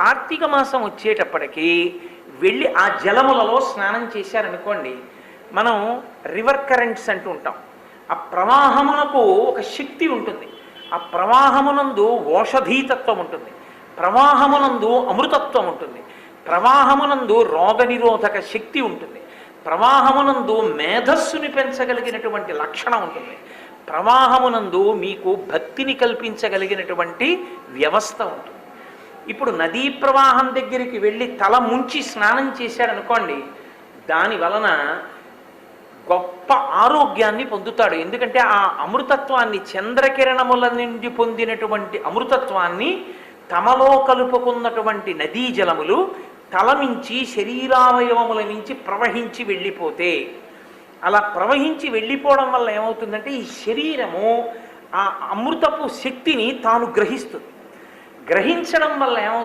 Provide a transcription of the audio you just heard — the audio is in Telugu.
కార్తీక మాసం వచ్చేటప్పటికి వెళ్ళి ఆ జలములలో స్నానం చేశారనుకోండి, మనం రివర్ కరెంట్స్ అంటూ ఉంటాం. ఆ ప్రవాహమునకు ఒక శక్తి ఉంటుంది. ఆ ప్రవాహమునందు ఓషధీతత్వం ఉంటుంది, ప్రవాహమునందు అమృతత్వం ఉంటుంది, ప్రవాహమునందు రోగనిరోధక శక్తి ఉంటుంది, ప్రవాహమునందు మేధస్సుని పెంచగలిగినటువంటి లక్షణం ఉంటుంది, ప్రవాహమునందు మీకు భక్తిని కల్పించగలిగినటువంటి వ్యవస్థ ఉంటుంది. ఇప్పుడు నదీ ప్రవాహం దగ్గరికి వెళ్ళి తల ముంచి స్నానం చేశాడనుకోండి, దాని వలన గొప్ప ఆరోగ్యాన్ని పొందుతాడు. ఎందుకంటే ఆ అమృతత్వాన్ని, చంద్రకిరణముల నుండి పొందినటువంటి అమృతత్వాన్ని తమలో కలుపుకున్నటువంటి నదీ జలములు తల మించి శరీరావయవముల నుంచి ప్రవహించి వెళ్ళిపోతే, అలా ప్రవహించి వెళ్ళిపోవడం వల్ల ఏమవుతుందంటే ఈ శరీరము ఆ అమృతపు శక్తిని తాను గ్రహిస్తుంది. గ్రహించడం వల్ల ఏమవుతుంది